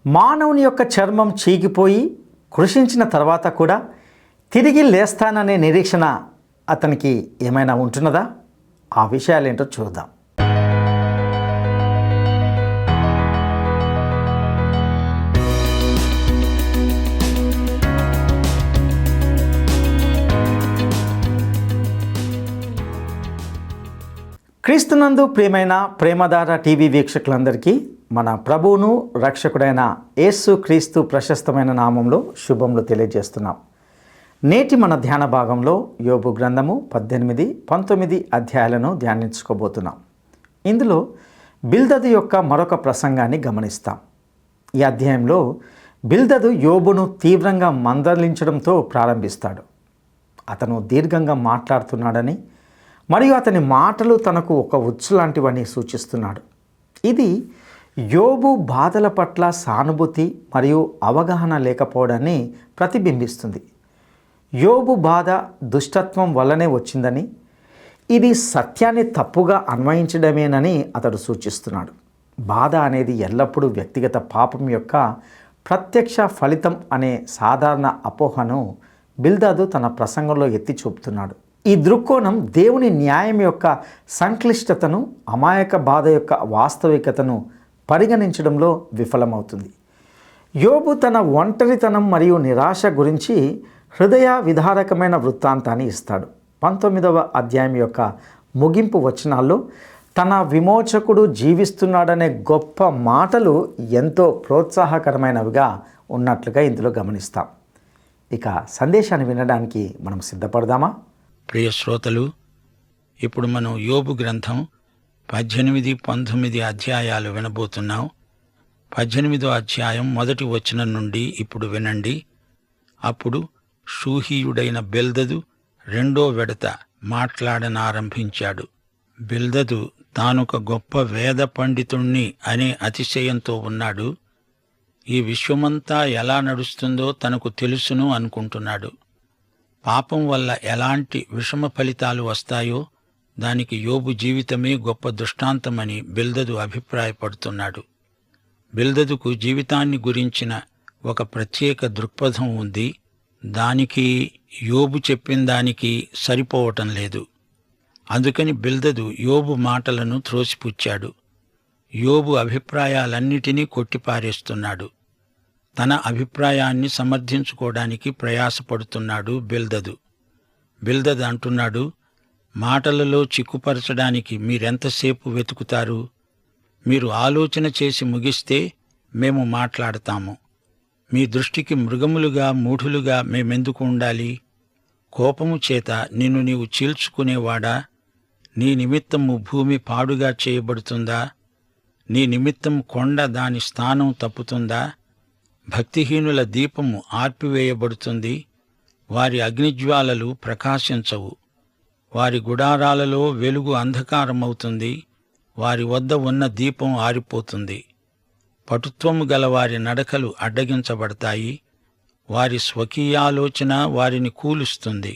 మానవుని యొక్క చర్మం చీకిపోయి కృషించిన తర్వాత కూడా తిరిగి లేస్తాననే నిరీక్షణ అతనికి ఏమైనా ఉంటున్నదా? ఆ విషయాలేంటో చూద్దాం. క్రీస్తునందు ప్రియమైన ప్రేమధార టీవీ వీక్షకులందరికీ మన ప్రభువును రక్షకుడైన యేసు క్రీస్తు ప్రశస్తమైన నామంలో శుభములు తెలియజేస్తున్నాం. నేటి మన ధ్యాన భాగంలో యోబు గ్రంథము 18, 19 అధ్యాయాలను ధ్యానించుకోబోతున్నాం. ఇందులో బిల్దదు యొక్క మరొక ప్రసంగాన్ని గమనిస్తాం. ఈ అధ్యాయంలో బిల్దదు యోబును తీవ్రంగా మందలించడంతో ప్రారంభిస్తాడు. అతను దీర్ఘంగా మాట్లాడుతున్నాడని మరియు అతని మాటలు తనకు ఒక ఉచ్చు లాంటివని సూచిస్తున్నాడు. ఇది యోబు బాధల పట్ల సానుభూతి మరియు అవగాహన లేకపోవడాన్ని ప్రతిబింబిస్తుంది. యోబు బాధ దుష్టత్వం వల్లనే వచ్చిందని, ఇది సత్యాన్ని తప్పుగా అన్వయించడమేనని అతడు సూచిస్తున్నాడు. బాధ అనేది ఎల్లప్పుడూ వ్యక్తిగత పాపం యొక్క ప్రత్యక్ష ఫలితం అనే సాధారణ అపోహను బిల్దదు తన ప్రసంగంలో ఎత్తి చూపుతున్నాడు. ఈ దృక్కోణం దేవుని న్యాయం యొక్క సంక్లిష్టతను, అమాయక బాధ యొక్క వాస్తవికతను పరిగణించడంలో విఫలమవుతుంది. యోబు తన ఒంటరితనం మరియు నిరాశ గురించి హృదయ విదారకమైన వృత్తాంతాన్ని ఇస్తాడు. 19వ అధ్యాయం యొక్క ముగింపు వచనాల్లో తన విమోచకుడు జీవిస్తున్నాడనే గొప్ప మాటలు ఎంతో ప్రోత్సాహకరమైనవిగా ఉన్నట్లుగా ఇందులో గమనిస్తాం. ఇక సందేశాన్ని వినడానికి మనం సిద్ధపడదామా? ప్రియ శ్రోతలు, ఇప్పుడు మనం యోబు గ్రంథం 18, 19 అధ్యాయాలు వినబోతున్నాం. 18వ అధ్యాయం 1వ వచనం నుండి ఇప్పుడు వినండి. అప్పుడు షూహీయుడైన బిల్దదు రెండో విడత మాట్లాడనారంభించాడు. బిల్దదు తానొక గొప్ప వేద పండితుణ్ణి అనే అతిశయంతో ఉన్నాడు. ఈ విశ్వమంతా ఎలా నడుస్తుందో తనకు తెలుసును అనుకుంటున్నాడు. పాపం వల్ల ఎలాంటి విషమ ఫలితాలు వస్తాయో దానికి యోబు జీవితమే గొప్ప దృష్టాంతమని బిల్దదు అభిప్రాయపడుతున్నాడు. బిల్దదుకు జీవితాన్ని గురించిన ఒక ప్రత్యేక దృక్పథం ఉంది. దానికి యోబు చెప్పిన దానికి సరిపోవటం లేదు. అందుకని బిల్దదు యోబు మాటలను త్రోసిపుచ్చాడు. యోబు అభిప్రాయాలన్నిటినీ కొట్టిపారేస్తున్నాడు. తన అభిప్రాయాన్ని సమర్థించుకోవడానికి ప్రయాసపడుతున్నాడు బిల్దదు. బిల్దదు అంటున్నాడు, మాటలలో చిక్కుపరచడానికి మీరెంతసేపు వెతుకుతారు? మీరు ఆలోచన చేసి ముగిస్తే మేము మాట్లాడతాము. మీ దృష్టికి మృగములుగా మూఢులుగా మేమెందుకు ఉండాలి? కోపము చేత నిన్ను నీవు చీల్చుకునేవాడా? నీ నిమిత్తము భూమి పాడుగా చేయబడుతుందా? నీ నిమిత్తం కొండ దాని స్థానం తప్పుతుందా? భక్తిహీనుల దీపము ఆర్పివేయబడుతుంది. వారి అగ్నిజ్వాలలు ప్రకాశించవు. వారి గుడారాలలో వెలుగు అంధకారమవుతుంది. వారి వద్ద ఉన్న దీపం ఆరిపోతుంది. పటుత్వము గల వారి నడకలు అడ్డగించబడతాయి. వారి స్వకీయాలోచన వారిని కూలుస్తుంది.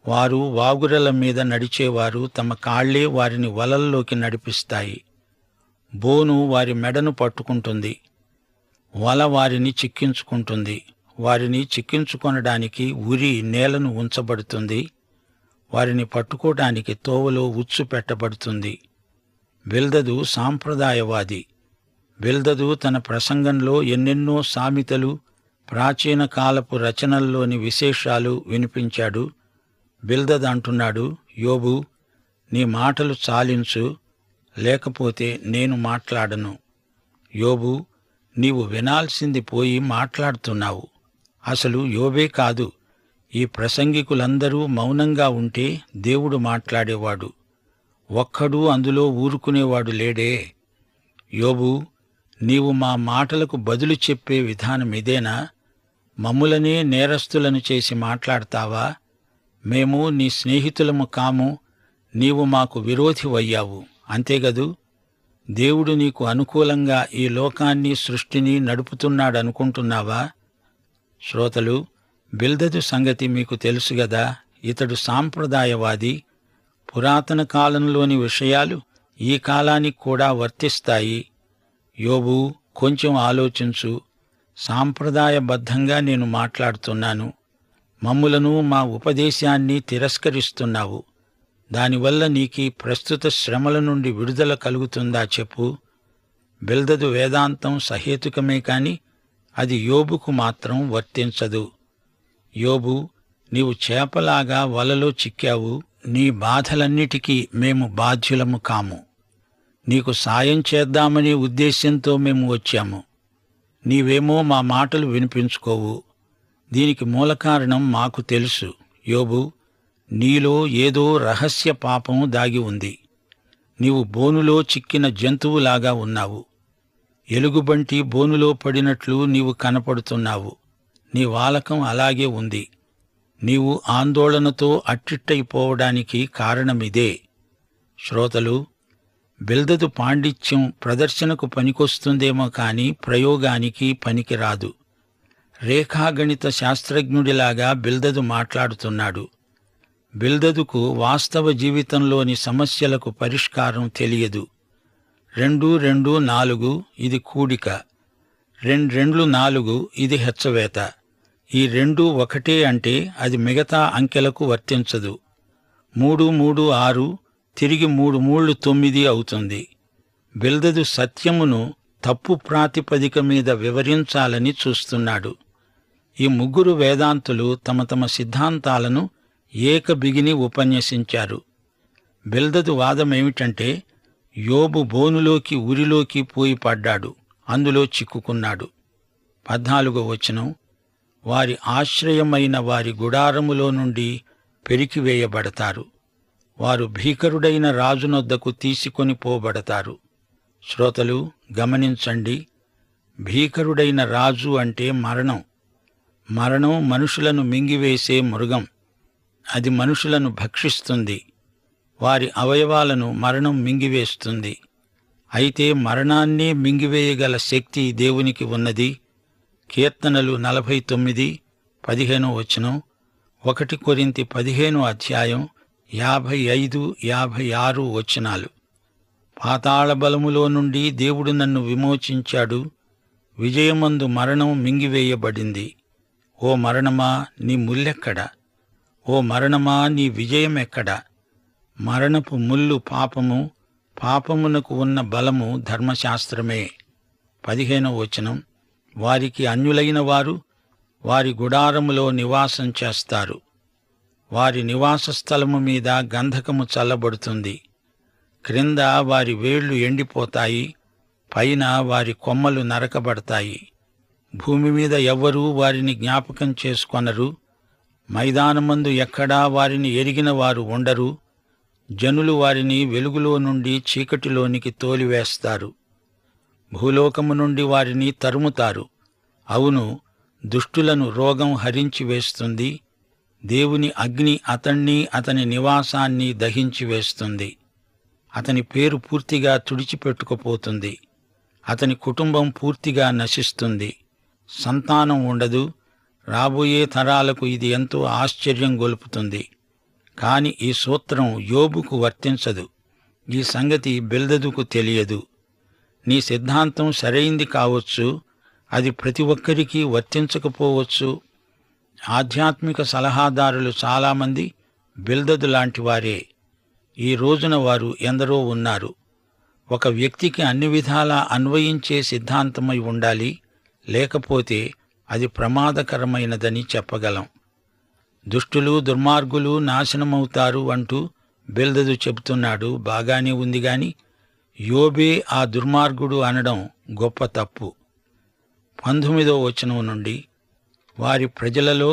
వారు వాగురల మీద నడిచేవారు తమ కాళ్లే వారిని వలల్లోకి నడిపిస్తాయి. బోను వారి మెడను పట్టుకుంటుంది. వల వారిని చిక్కించుకుంటుంది. వారిని చిక్కించుకొనడానికి ఉరి నేలను ఉంచబడుతుంది. వారిని పట్టుకోవటానికి తోవలో ఉచ్చు పెట్టబడుతుంది. బిల్దదు సాంప్రదాయవాది. బిల్దదు తన ప్రసంగంలో ఎన్నెన్నో సామెతలు, ప్రాచీన కాలపు రచనల్లోని విశేషాలు వినిపించాడు. బిల్దదు అంటున్నాడు, యోబు, నీ మాటలు చాలించు, లేకపోతే నేను మాట్లాడను. యోబు, నీవు వినాల్సింది పోయి మాట్లాడుతున్నావు. అసలు యోబే కాదు, ఈ ప్రసంగికులందరూ మౌనంగా ఉంటే దేవుడు మాట్లాడేవాడు. ఒక్కడూ అందులో ఊరుకునేవాడు లేడే. యోబు, నీవు మా మాటలకు బదులు చెప్పే విధానం ఇదేనా? మమ్ములనే నేరస్తులను చేసి మాట్లాడతావా? మేము నీ స్నేహితులము కాము, నీవు మాకు విరోధివయ్యావు. అంతేగదు? దేవుడు నీకు అనుకూలంగా ఈ లోకాన్ని సృష్టిని నడుపుతున్నాడనుకుంటున్నావా? శ్రోతలు, బిల్దదు సంగతి మీకు తెలుసుగదా. ఇతడు సాంప్రదాయవాది. పురాతన కాలంలోని విషయాలు ఈ కాలానికి కూడా వర్తిస్తాయి. యోబు, కొంచెం ఆలోచించు. సాంప్రదాయబద్ధంగా నేను మాట్లాడుతున్నాను. మమ్ములను మా ఉపదేశాన్ని తిరస్కరిస్తున్నావు. దానివల్ల నీకీ ప్రస్తుత శ్రమల నుండి విడుదల కలుగుతుందా చెప్పు. బిల్దదు వేదాంతం సహేతుకమే కాని అది యోబుకు మాత్రం వర్తించదు. యోబు, నీవు చేపలాగా వలలో చిక్కావు. నీ బాధలన్నిటికీ మేము బాధ్యులము కాము. నీకు సాయం చేద్దామనే ఉద్దేశ్యంతో మేము వచ్చాము. నీవేమో మా మాటలు వినిపించుకోవు. దీనికి మూలకారణం మాకు తెలుసు. యోబు, నీలో ఏదో రహస్య పాపం దాగి ఉంది. నీవు బోనులో చిక్కిన జంతువులాగా ఉన్నావు. ఎలుగుబంటి బోనులో పడినట్లు నీవు కనపడుతున్నావు. నీ వాలకం అలాగే ఉంది. నీవు ఆందోళనతో అట్టిట్టయిపోవడానికి కారణమిదే. శ్రోతలు, బిల్దదు పాండిత్యం ప్రదర్శనకు పనికొస్తుందేమో కాని ప్రయోగానికి పనికిరాదు. రేఖాగణిత శాస్త్రజ్ఞుడిలాగా బిల్దదు మాట్లాడుతున్నాడు. బిల్దదుకు వాస్తవ జీవితంలోని సమస్యలకు పరిష్కారం తెలియదు. 2 2 4 ఇది కూడిక, 2 2 4 ఇది హెచ్చవేత. ఈ 2 ఒకటే అంటే అది మిగతా అంకెలకు వర్తించదు. 3 3 6 తిరిగి 3 3 9 అవుతుంది. బిల్దదు సత్యమును తప్పు ప్రాతిపదిక మీద వివరించాలని చూస్తున్నాడు. ఈ ముగ్గురు వేదాంతులు తమ తమ సిద్ధాంతాలను ఏకబిగిని ఉపన్యసించారు. బిల్దదు వాదమేమిటంటే, యోబు బోనులోకి ఉరిలోకి పోయి పడ్డాడు, అందులో చిక్కుకున్నాడు. 14వ వచనం, వారి ఆశ్రయమైన వారి గుడారములో నుండి పెరికివేయబడతారు. వారు భీకరుడైన రాజునొద్దకు తీసుకొని పోబడతారు. శ్రోతలు గమనించండి, భీకరుడైన రాజు అంటే మరణం. మరణం మనుషులను మింగివేసే మృగం. అది మనుషులను భక్షిస్తుంది. వారి అవయవాలను మరణం మింగివేస్తుంది. అయితే మరణాన్నే మింగివేయగల శక్తి దేవునికి ఉన్నది. కీర్తనలు 49 15వ వచనం, 1 కొరింథీ 15వ అధ్యాయం 55 56 వచనాలు. పాతాళ బలములో నుండి దేవుడు నన్ను విమోచించాడు. విజయమందు మరణం మింగివేయబడింది. ఓ మరణమా, నీ ముల్లెక్కడ? ఓ మరణమా, నీ విజయమెక్కడ? మరణపు ముల్లు పాపము, పాపమునకు ఉన్న బలము ధర్మశాస్త్రమే. 15వ వచనం, వారికి అన్యులైన వారు వారి గుడారములో నివాసం చేస్తారు. వారి నివాస స్థలము మీద గంధకము చల్లబడుతుంది. క్రింద వారి వేళ్లు ఎండిపోతాయి, పైన వారి కొమ్మలు నరకబడతాయి. భూమి మీద ఎవ్వరూ వారిని జ్ఞాపకం చేసుకొనరు. మైదానమందు ఎక్కడా వారిని ఎరిగిన వారు ఉండరు. జనులు వారిని వెలుగులో నుండి చీకటిలోనికి తోలివేస్తారు. భూలోకము నుండి వారిని తరుముతారు. అవును, దుష్టులను రోగం హరించి వేస్తుంది. దేవుని అగ్ని అతణ్ణి అతని నివాసాన్ని దహించి వేస్తుంది. అతని పేరు పూర్తిగా తుడిచిపెట్టుకుపోతుంది. అతని కుటుంబం పూర్తిగా నశిస్తుంది. సంతానం ఉండదు. రాబోయే తరాలకు ఇది ఎంతో ఆశ్చర్యం గొలుపుతుంది. కాని ఈ సూత్రం యోబుకు వర్తించదు. ఈ సంగతి బిల్దదుకు తెలియదు. నీ సిద్ధాంతం సరైంది కావచ్చు, అది ప్రతి ఒక్కరికీ వర్తించకపోవచ్చు. ఆధ్యాత్మిక సలహాదారులు చాలామంది బిల్దదు లాంటి వారే. ఈ రోజున వారు ఎందరో ఉన్నారు. ఒక వ్యక్తికి అన్ని విధాలా అన్వయించే సిద్ధాంతమై ఉండాలి, లేకపోతే అది ప్రమాదకరమైనదని చెప్పగలం. దుష్టులు దుర్మార్గులు నాశనమవుతారు అంటూ బిల్దదు చెబుతున్నాడు. బాగానే ఉంది గాని యోబే ఆ దుర్మార్గుడు అనడం గొప్ప తప్పు. 19వ వచనం నుండి, వారి ప్రజలలో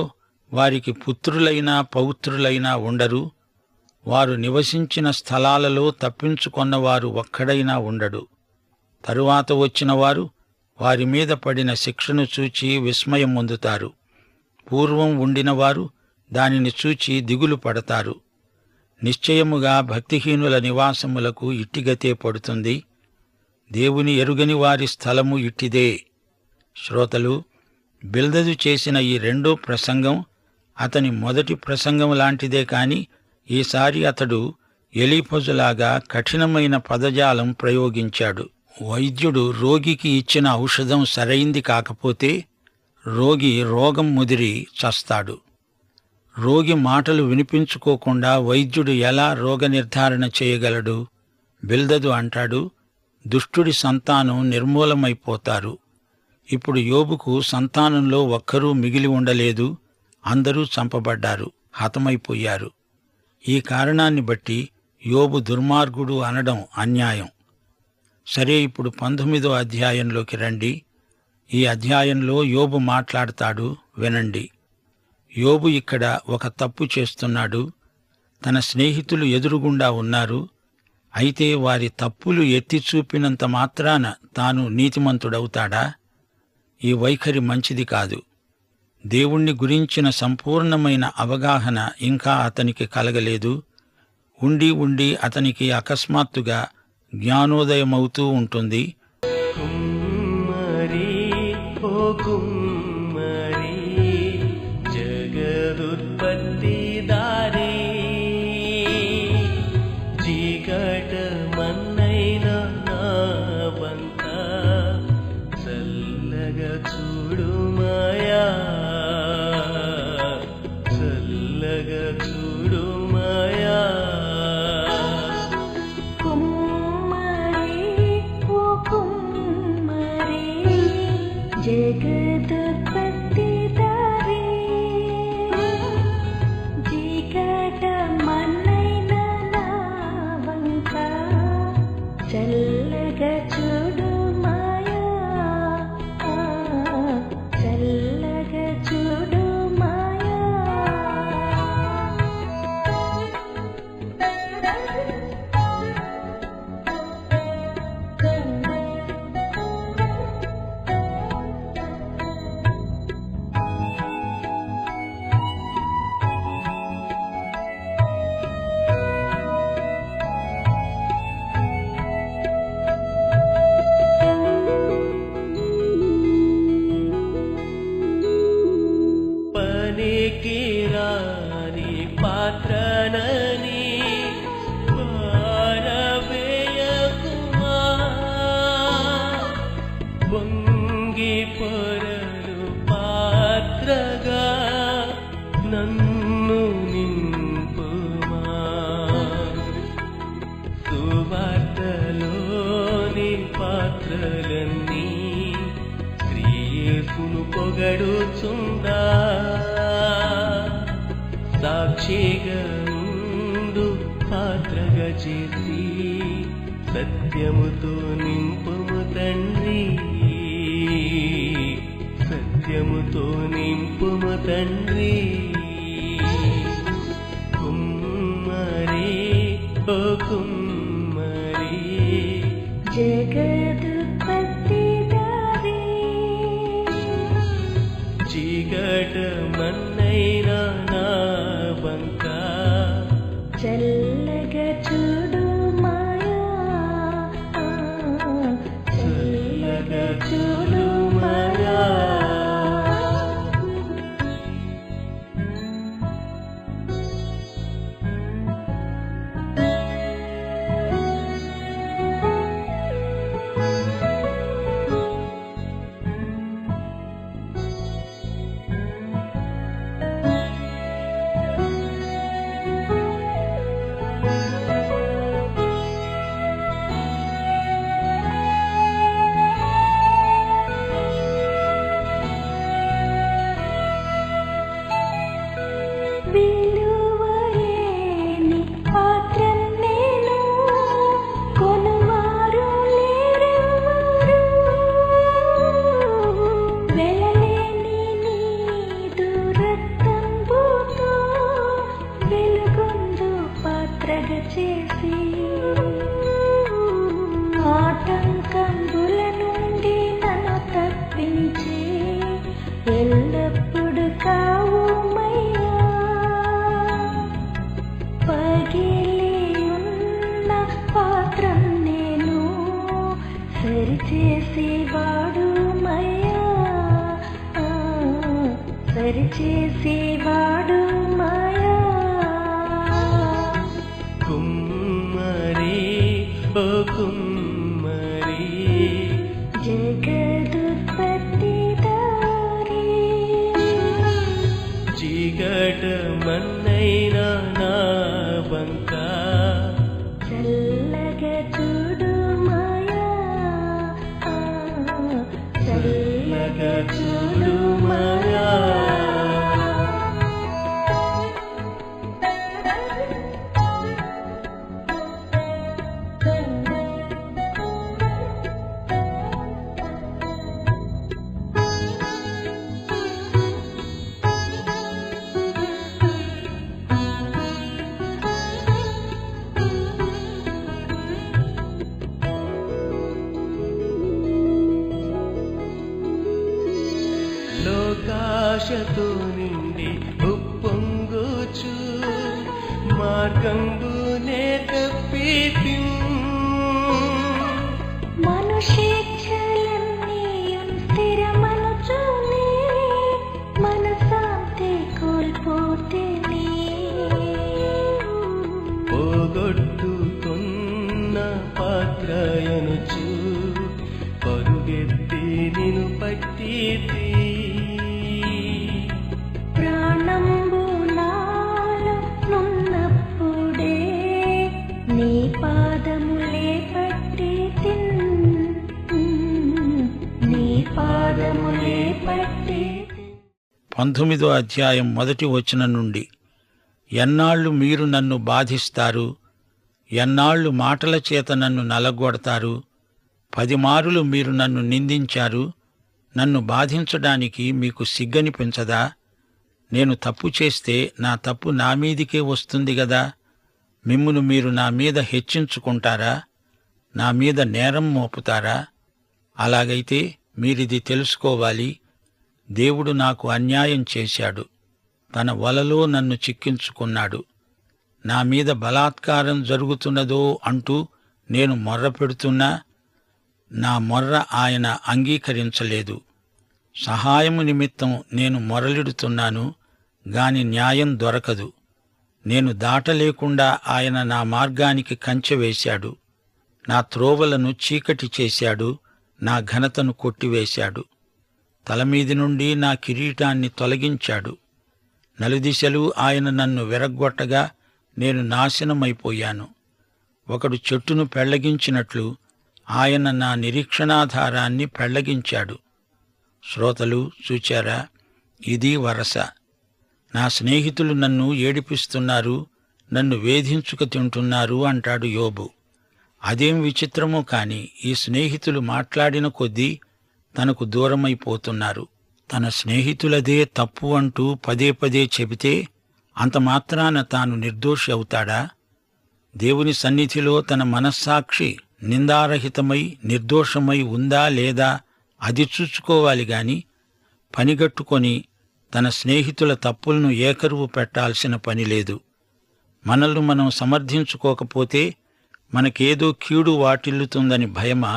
వారికి పుత్రులైనా పౌత్రులైనా ఉండరు. వారు నివసించిన స్థలాలలో తప్పించుకొన్నవారు ఒక్కడైనా ఉండడు. తరువాత వచ్చిన వారు వారి మీద పడిన శిక్షను చూచి విస్మయం పొందుతారు. పూర్వం ఉండినవారు దానిని చూచి దిగులు పడతారు. నిశ్చయముగా భక్తిహీనుల నివాసములకు ఇట్టిగతే పడుతుంది. దేవుని ఎరుగని వారి స్థలము ఇట్టిదే. శ్రోతలు, బిల్దదు చేసిన ఈ రెండో ప్రసంగం అతని మొదటి ప్రసంగం లాంటిదే కాని ఈసారి అతడు ఎలీఫజులాగా కఠినమైన పదజాలం ప్రయోగించాడు. వైద్యుడు రోగికి ఇచ్చిన ఔషధం సరైంది కాకపోతే రోగి రోగం ముదిరి చస్తాడు. రోగి మాటలు వినిపించుకోకుండా వైద్యుడు ఎలా రోగ నిర్ధారణ చేయగలడు? బిల్దదు అంటాడు, దుష్టుడి సంతానం నిర్మూలమైపోతారు. ఇప్పుడు యోబుకు సంతానంలో ఒక్కరూ మిగిలి ఉండలేదు, అందరూ చంపబడ్డారు, హతమైపోయారు. ఈ కారణాన్ని బట్టి యోబు దుర్మార్గుడు అనడం అన్యాయం. సరే, ఇప్పుడు 19వ అధ్యాయంలోకి రండి. ఈ అధ్యాయంలో యోబు మాట్లాడతాడు, వినండి. యోబు ఇక్కడ ఒక తప్పు చేస్తున్నాడు. తన స్నేహితులు ఎదురుగుండా ఉన్నారు. అయితే వారి తప్పులు ఎత్తి చూపినంత మాత్రాన తాను నీతిమంతుడవుతాడా? ఈ వైఖరి మంచిది కాదు. దేవుణ్ణి గురించిన సంపూర్ణమైన అవగాహన ఇంకా అతనికి కలగలేదు. ఉండి ఉండి అతనికి అకస్మాత్తుగా జ్ఞానోదయమవుతూ ఉంటుంది. కుమ్మరి ఓ కుమ్మరి, జగదుత్పత్తిదారి, చీకటమన్నైన నా వంక చల్లగా చూడుమయా, చల్లగా చూడుమయా. జగదుత్పత్తిదారి, చీకటమన్నైన నా వంక చల్లగా చూడుమయా, చల్లగా చూడుమయా. పనికిరాని పాత్రనని పారవేయకుమా, వంగి పొరలు పాత్రగా నన్ను నింపుమా. సువార్తలోని పాత్రలన్నీ యేసును పొగడుచుందా, సాక్షిగా ఉండు పాత్రగా చేసి సత్యముతో నింపుము తండ్రి, సత్యముతో నింపుము తండ్రి. కుమ్మరి ఓ కుమ్మరి, జగదుత్పత్తిదారి, చీకటమన్నైన నా వంక చల్లగా చూడుమయా, చల్లగా చూడుమయా. విలువలేని పాత్రం నేను, కొనువారు లేరెవ్వరు. వెలలేని నీదు రక్తంబుతో వెలుగొందు పాత్రగా చేసి, ఆటంకంబుల నుండి నన్ను తప్పించి ఎల్లప్పుడు కావుమయ్యా. పగిలి ఉన్న పాత్రం నేను సరిచేసి వాడుమయ్యా, సరిచేసి వాడుమయ్యా. కుమ్మరి ఓ కుమ్మరి, చల్లగా చూడుమయా. లోకాశతో నిండి ఉప్పొంగుచు మార్గంబునే తప్పితిం. మనుషేచ్ఛలన్నీయున్ స్థిరమనుచునే మనశాంతి కోల్పోతేనే. పోగొట్టుకున్న పాత్రయనుచు పరుగెత్తి నిను పట్టితి. ప్రాణంబు నాలో నున్నప్పుడే నీ పాదములే పట్టి నీ పాదములే పట్టి. 19వ అధ్యాయం 1వ వచనం నుండి, ఎన్నాళ్ళు మీరు నన్ను బాధిస్తారు, ఎన్నాళ్ళు మాటల చేత నన్ను నలగొడతారు. 10 మారులు మీరు నన్ను నిందించారు. నన్ను బాధించడానికి మీకు సిగ్గనిపించదా? నేను తప్పు చేస్తే నా తప్పు నా మీదికే వస్తుంది గదా. మిమ్మును మీరు నా మీద హెచ్చించుకుంటారా? నా మీద నేరం మోపుతారా? అలాగైతే మీరిది తెలుసుకోవాలి, దేవుడు నాకు అన్యాయం చేశాడు. తన వలలో నన్ను చిక్కించుకున్నాడు. నా మీద బలాత్కారం జరుగుతున్నదో అంటూ నేను మొర్ర పెడుతున్నా నా మొర్ర ఆయన అంగీకరించలేదు. సహాయము నిమిత్తం నేను మొరలిడుతున్నాను గాని న్యాయం దొరకదు. నేను దాటలేకుండా ఆయన నా మార్గానికి కంచె వేశాడు. నా త్రోవలను చీకటి చేశాడు, నా ఘనతను కొట్టివేశాడు. తలమీది నుండి నా కిరీటాన్ని తొలగించాడు. నలుదిశలు ఆయన నన్ను విరగ్గొట్టగా నేను నాశనమైపోయాను. ఒకడు చెట్టును పెళ్లగించినట్లు ఆయన నా నిరీక్షణాధారాన్ని పెళ్లగించాడు. శ్రోతలు చూచారా? ఇది వరస. నా స్నేహితులు నన్ను ఏడిపిస్తున్నారు, నన్ను వేధించుక తింటున్నారు అంటాడు యోబు. అదేం విచిత్రమో కాని ఈ స్నేహితులు మాట్లాడిన కొద్దీ తనకు దూరమైపోతున్నారు. తన స్నేహితులదే తప్పు అంటూ పదే పదే చెబితే అంత మాత్రాన తాను నిర్దోషి అవుతాడా? దేవుని సన్నిధిలో తన మనస్సాక్షి నిందారహితమై నిర్దోషమై ఉందా లేదా అది చూసుకోవాలి గాని పనిగట్టుకొని తన స్నేహితుల తప్పులను ఏకరువు పెట్టాల్సిన పని లేదు. మనల్ని మనం సమర్థించుకోకపోతే మనకేదో కీడు వాటిల్లుతుందని భయమా?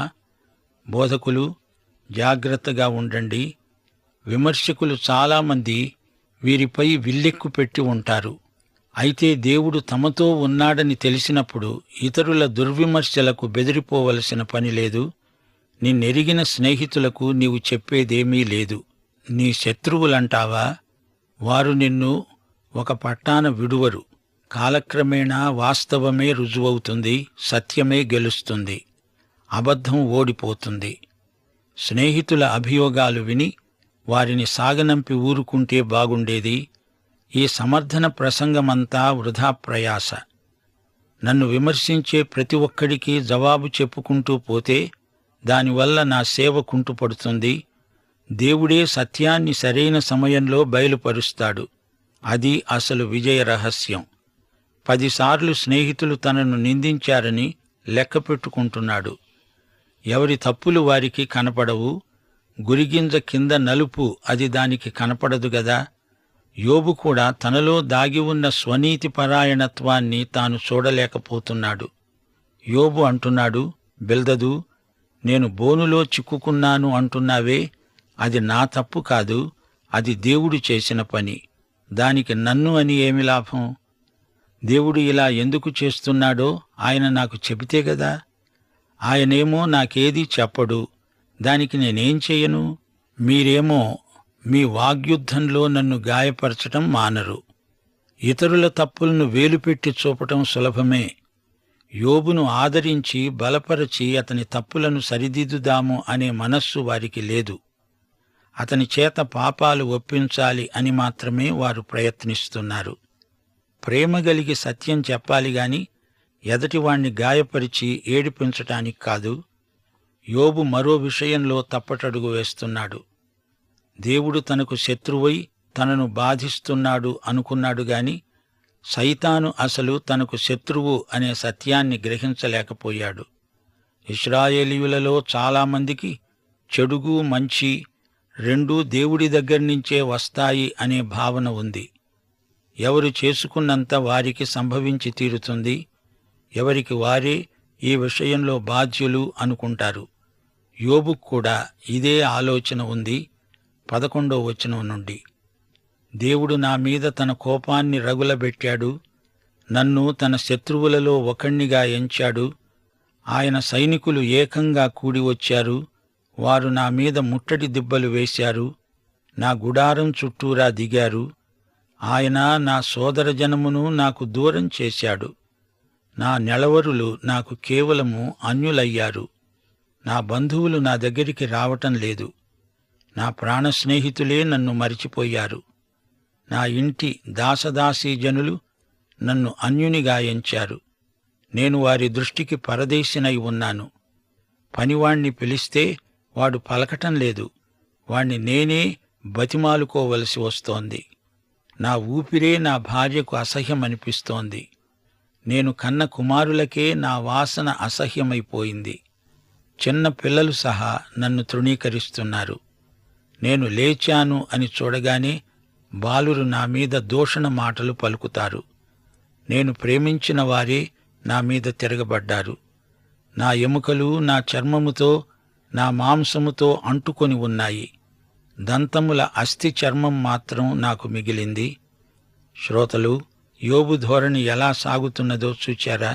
బోధకులు జాగ్రత్తగా ఉండండి. విమర్శకులు చాలామంది వీరిపై విల్లెక్కు పెట్టి ఉంటారు. అయితే దేవుడు తమతో ఉన్నాడని తెలిసినప్పుడు ఇతరుల దుర్విమర్శలకు బెదిరిపోవలసిన పని లేదు. నిన్నెరిగిన స్నేహితులకు నీవు చెప్పేదేమీ లేదు. నీ శత్రువులంటావా? వారు నిన్ను ఒక పట్టాన విడువరు. కాలక్రమేణా వాస్తవమే రుజువవుతుంది, సత్యమే గెలుస్తుంది, అబద్ధం ఓడిపోతుంది. స్నేహితుల అభియోగాలు విని వారిని సాగనంపి ఊరుకుంటే బాగుండేది. ఈ సమర్థన ప్రసంగమంతా వృధా ప్రయాస. నన్ను విమర్శించే ప్రతి ఒక్కడికి జవాబు చెప్పుకుంటూ పోతే దానివల్ల నా సేవ కుంటుపడుతుంది. దేవుడే సత్యాన్ని సరైన సమయంలో బయలుపరుస్తాడు. అది అసలు విజయ రహస్యం. 10 సార్లు స్నేహితులు తనను నిందించారని లెక్క పెట్టుకుంటున్నాడు. ఎవరి తప్పులు వారికి కనపడవు. గురిగింజ కింద నలుపు అది దానికి కనపడదు గదా. యోబు కూడా తనలో దాగి ఉన్న స్వనీతి పరాయణత్వాన్ని తాను చూడలేకపోతున్నాడు. యోబు అంటున్నాడు, బిల్దదు, నేను బోనులో చిక్కుకున్నాను అంటున్నావే, అది నా తప్పు కాదు, అది దేవుడు చేసిన పని. దానికి నన్ను అని ఏమి లాభం? దేవుడు ఇలా ఎందుకు చేస్తున్నాడో ఆయన నాకు చెబితే గదా. ఆయనేమో నాకేదీ చెప్పడు, దానికి నేనేం చెయ్యను? మీరేమో మీ వాగ్యుద్ధంలో నన్ను గాయపరచటం మానరు. ఇతరుల తప్పులను వేలుపెట్టి చూపటం సులభమే. యోబును ఆదరించి బలపరచి అతని తప్పులను సరిదిద్దుదాము అనే మనస్సు వారికి లేదు. అతని చేత పాపాలు ఒప్పించాలి అని మాత్రమే వారు ప్రయత్నిస్తున్నారు. ప్రేమ గలిగి సత్యం చెప్పాలి గాని ఎదటివాణ్ణి గాయపరిచి ఏడిపించటానికి కాదు. యోబు మరో విషయంలో తప్పటడుగు వేస్తున్నాడు. దేవుడు తనకు శత్రువై తనను బాధిస్తున్నాడు అనుకున్నాడు గాని సైతాను అసలు తనకు శత్రువు అనే సత్యాన్ని గ్రహించలేకపోయాడు. ఇశ్రాయేలీయులలో చాలామందికి చెడుగు మంచి రెండూ దేవుడి దగ్గర్నించే వస్తాయి అనే భావన ఉంది. ఎవరు చేసుకున్నంత వారికి సంభవించి తీరుతుంది. ఎవరికి వారే ఈ విషయంలో బాధ్యులు అనుకుంటారు. యోబుకు కూడా ఇదే ఆలోచన ఉంది. 11వ వచనం నుండి, దేవుడు నా మీద తన కోపాన్ని రగులబెట్టాడు, నన్ను తన శత్రువులలో ఒకణ్ణిగా ఎంచాడు. ఆయన సైనికులు ఏకంగా కూడి వచ్చారు, వారు నా మీద ముట్టడి దిబ్బలు వేశారు, నా గుడారం చుట్టూరా దిగారు. ఆయన నా సోదర జనమును నాకు దూరం చేశాడు. నా నెలవరులు నాకు కేవలము అన్యులయ్యారు. నా బంధువులు నా దగ్గరికి రావటం లేదు. నా ప్రాణ స్నేహితులే నన్ను మరిచిపోయారు. నా ఇంటి దాసదాసీ జనులు నన్ను అన్యునిగా ఎంచారు. నేను వారి దృష్టికి పరదేశినై ఉన్నాను. పనివాణ్ణి పిలిస్తే వాడు పలకటం లేదు. వాణ్ణి నేనే బతిమాలుకోవలసి వస్తోంది. నా ఊపిరే నా భార్యకు అసహ్యమనిపిస్తోంది. నేను కన్న కుమారులకే నా వాసన అసహ్యమైపోయింది. చిన్న పిల్లలు సహా నన్ను తృణీకరిస్తున్నారు. నేను లేచాను అని చూడగానే బాలురు నా మీద దూషణ మాటలు పలుకుతారు. నేను ప్రేమించిన వారే నా మీద తిరగబడ్డారు. నా ఎముకలు నా చర్మముతో నా మాంసముతో అంటుకొని ఉన్నాయి. దంతముల అస్థి చర్మం మాత్రం నాకు మిగిలింది. శ్రోతలు, యోబు ధోరణి ఎలా సాగుతున్నదో చూచారా?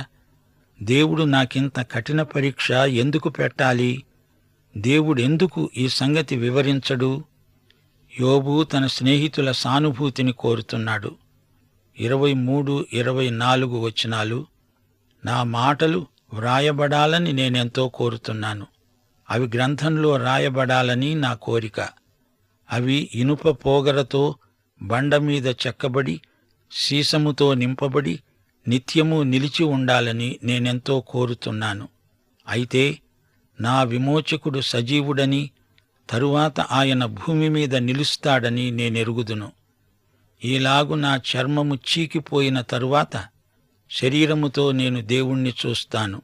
దేవుడు నాకింత కఠిన పరీక్ష ఎందుకు పెట్టాలి? దేవుడెందుకు ఈ సంగతి వివరించడు? యోబు తన స్నేహితుల సానుభూతిని కోరుతున్నాడు. 23, 24 వచనాలు, నా మాటలు వ్రాయబడాలని నేనెంతో కోరుతున్నాను. అవి గ్రంథంలో రాయబడాలని నా కోరిక. అవి ఇనుప పోగరతో బండమీద చెక్కబడి సీసముతో నింపబడి నిత్యము నిలిచి ఉండాలని నేనెంతో కోరుతున్నాను. అయితే నా విమోచకుడు సజీవుడని, తరువాత ఆయన భూమి మీద నిలుస్తాడని నేనెరుగుదును. ఈలాగు నా చర్మము చీకిపోయిన తరువాత శరీరముతో నేను దేవుణ్ణి చూస్తాను.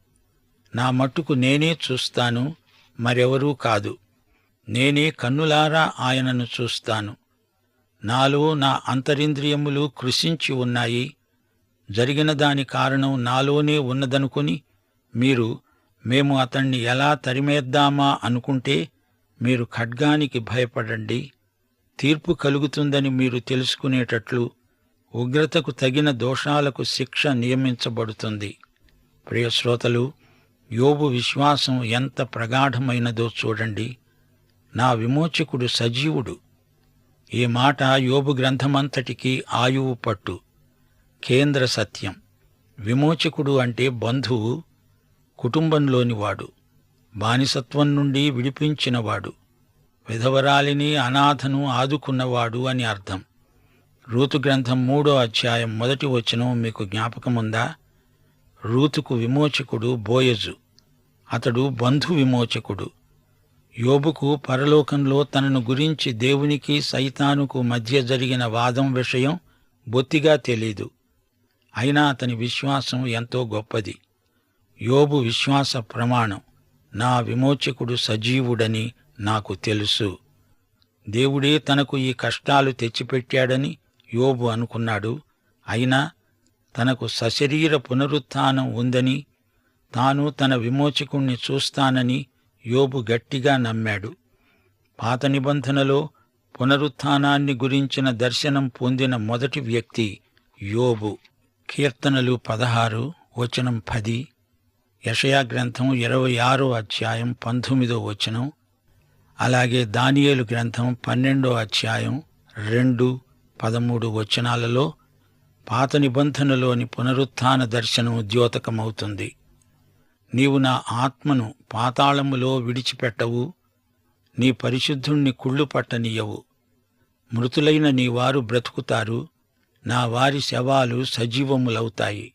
నా మట్టుకు నేనే చూస్తాను, మరెవరూ కాదు. నేనే కన్నులారా ఆయనను చూస్తాను. నాలో నా అంతరింద్రియములు కృశించి ఉన్నాయి. జరిగిన దాని కారణం నాలోనే ఉన్నదనుకుని మేము అతణ్ణి ఎలా తరిమేద్దామా అనుకుంటే మీరు ఖడ్గానికి భయపడండి. తీర్పు కలుగుతుందని మీరు తెలుసుకునేటట్లు ఉగ్రతకు తగిన దోషాలకు శిక్ష నియమించబడుతుంది. ప్రియశ్రోతలు, యోబు విశ్వాసం ఎంత ప్రగాఢమైనదో చూడండి. నా విమోచకుడు సజీవుడు. ఈ మాట యోబు గ్రంథమంతటికీ ఆయువు పట్టు, కేంద్ర సత్యం. విమోచకుడు అంటే బంధువు, కుటుంబంలోనివాడు, బానిసత్వం నుండి విడిపించినవాడు, విధవరాలిని అనాథను ఆదుకున్నవాడు అని అర్థం. రూతు గ్రంథం 3వ అధ్యాయం 1వ వచనం మీకు జ్ఞాపకముందా? రూతుకు విమోచకుడు బోయజు. అతడు బంధు విమోచకుడు. యోబుకు పరలోకంలో తనను గురించి దేవునికి సైతానుకు మధ్య జరిగిన వాదం విషయం బొత్తిగా తెలీదు. అయినా అతని విశ్వాసం ఎంతో గొప్పది. యోబు విశ్వాస ప్రమాణం, నా విమోచకుడు సజీవుడని నాకు తెలుసు. దేవుడే తనకు ఈ కష్టాలు తెచ్చిపెట్టాడని యోబు అనుకున్నాడు. అయినా తనకు సశరీర పునరుత్థానం ఉందని, తాను తన విమోచకుణ్ణి చూస్తానని యోబు గట్టిగా నమ్మాడు. పాత నిబంధనలో పునరుత్థానాన్ని గురించిన దర్శనం పొందిన మొదటి వ్యక్తి యోబు. కీర్తనలు 16 వచనం 10, యెషయా గ్రంథం 26వ అధ్యాయం 19వ వచనం, అలాగే దానియేలు గ్రంథం 12వ అధ్యాయం 2, 13 వచనాలలో పాత నిబంధనలోని పునరుత్థాన దర్శనం ద్యోతకమవుతుంది. నీవు నా ఆత్మను పాతాళములో విడిచిపెట్టవు, నీ పరిశుద్ధుణ్ణి కుళ్ళు పట్టనీయవు. మృతులైన నీ వారు బ్రతుకుతారు, నా వారి శవాలు సజీవములవుతాయి.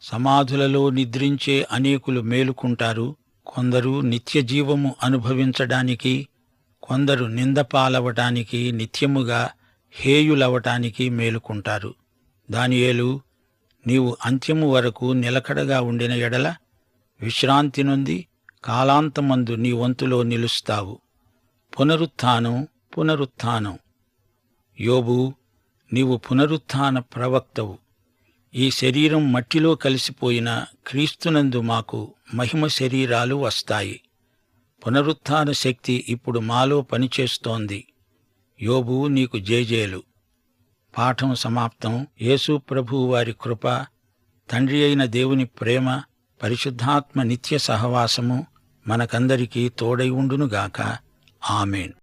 సమాధులలో నిద్రించే అనేకులు మేలుకుంటారు. కొందరు నిత్యజీవము అనుభవించడానికి, కొందరు నిందపాలవటానికి, నిత్యముగా హేయులవటానికి మేలుకుంటారు. దానియేలు, నీవు అంత్యము వరకు నిలకడగా ఉండిన ఎడల విశ్రాంతి నొంది కాలాంతమందు నీ వంతులో నిలుస్తావు. పునరుత్థానం, పునరుత్థానం. యోబు, నీవు పునరుత్థాన ప్రవక్తవు. ఈ శరీరం మట్టిలో కలిసిపోయిన క్రీస్తునందు మాకు మహిమ శరీరాలు వస్తాయి. పునరుత్థాన శక్తి ఇప్పుడు మాలో పనిచేస్తోంది. యోబు, నీకు జేజేలు. పాఠం సమాప్తం. యేసు ప్రభువు వారి కృప, తండ్రి అయిన దేవుని ప్రేమ, పరిశుద్ధాత్మ నిత్య సహవాసము మనకందరికీ తోడై ఉండునుగాక. ఆమేన్.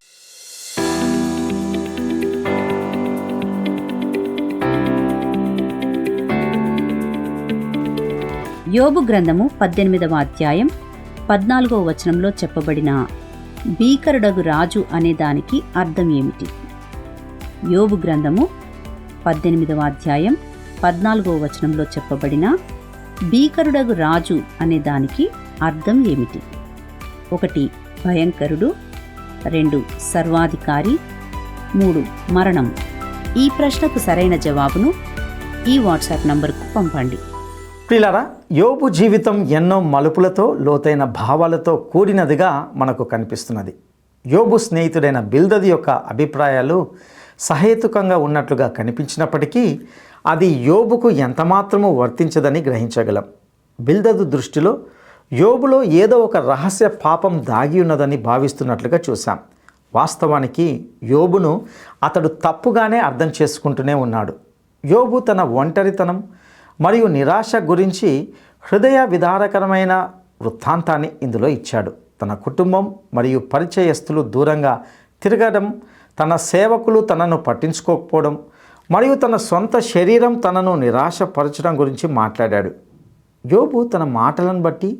యోబు గ్రంథము 18వ అధ్యాయం 14వ వచనంలో చెప్పబడిన భీకరుడగు రాజు అనే దానికి అర్థం ఏమిటి? యోబు గ్రంథము 18వ అధ్యాయం 14వ వచనంలో చెప్పబడిన భీకరుడగు రాజు అనే దానికి అర్థం ఏమిటి? 1 భయంకరుడు, 2 సర్వాధికారి, 3 మరణం. ఈ ప్రశ్నకు సరైన జవాబును ఈ వాట్సాప్ నంబర్కు పంపండి. ప్రియులారా, యోబు జీవితం ఎన్నో మలుపులతో, లోతైన భావాలతో కూడినదిగా మనకు కనిపిస్తున్నది. యోబు స్నేహితుడైన బిల్దదు యొక్క అభిప్రాయాలు సహేతుకంగా ఉన్నట్లుగా కనిపించినప్పటికీ అది యోబుకు ఎంతమాత్రమూ వర్తించదని గ్రహించగలం. బిల్దదు దృష్టిలో యోబులో ఏదో ఒక రహస్య పాపం దాగి ఉన్నదని భావిస్తున్నట్లుగా చూశాం. వాస్తవానికి యోబును అతడు తప్పుగానే అర్థం చేసుకుంటూనే ఉన్నాడు. యోబు తన ఒంటరితనం మరియు నిరాశ గురించి హృదయ విదారకరమైన వృత్తాంతాన్ని ఇందులో ఇచ్చాడు. తన కుటుంబం మరియు పరిచయస్తులు దూరంగా తిరగడం, తన సేవకులు తనను పట్టించుకోకపోవడం మరియు తన సొంత శరీరం తనను నిరాశపరచడం గురించి మాట్లాడాడు. యోబు తన మాటలను బట్టి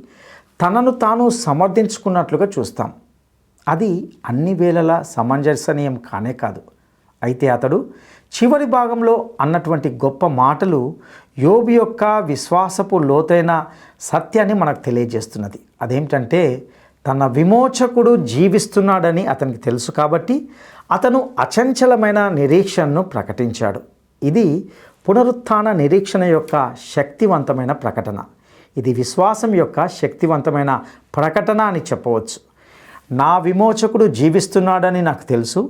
తనను తాను సమర్థించుకున్నట్లుగా చూస్తాం. అది అన్ని వేళలా సమంజసనీయం కానే కాదు. అయితే అతడు చివరి భాగంలో అన్నటువంటి గొప్ప మాటలు యోబు యొక్క విశ్వాసపు లోతైన సత్యాన్ని మనకు తెలియజేస్తున్నది. అదేమిటంటే, తన విమోచకుడు జీవిస్తున్నాడని అతనికి తెలుసు కాబట్టి అతను అచంచలమైన నిరీక్షణను ప్రకటించాడు. ఇది పునరుత్థాన నిరీక్షణ యొక్క శక్తివంతమైన ప్రకటన. ఇది విశ్వాసం యొక్క శక్తివంతమైన ప్రకటన అని చెప్పవచ్చు. నా విమోచకుడు జీవిస్తున్నాడని నాకు తెలుసు,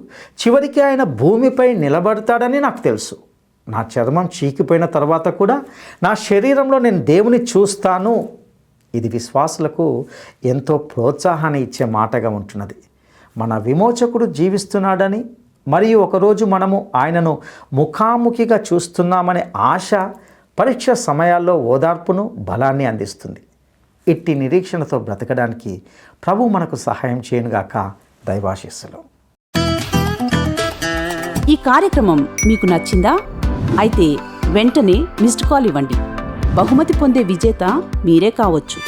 చివరికి ఆయన భూమిపై నిలబడతాడని నాకు తెలుసు. నా చర్మం చీకిపోయిన తర్వాత కూడా నా శరీరంలో నేను దేవుని చూస్తాను. ఇది విశ్వాసులకు ఎంతో ప్రోత్సాహాన్ని ఇచ్చే మాటగా ఉంటున్నది. మన విమోచకుడు జీవిస్తున్నాడని మరియు ఒకరోజు మనము ఆయనను ముఖాముఖిగా చూస్తున్నామనే ఆశ పరీక్ష సమయాల్లో ఓదార్పును, బలాన్ని అందిస్తుంది. ఇట్టి నిరీక్షణతో బ్రతకడానికి ప్రభు మనకు సహాయం చేయనుగాక. దైవాశీస్సులు. ఈ కార్యక్రమం మీకు నచ్చిందా? అయితే వెంటనే మిస్డ్ కాల్ ఇవ్వండి. బహుమతి పొందే విజేత మీరే కావచ్చు.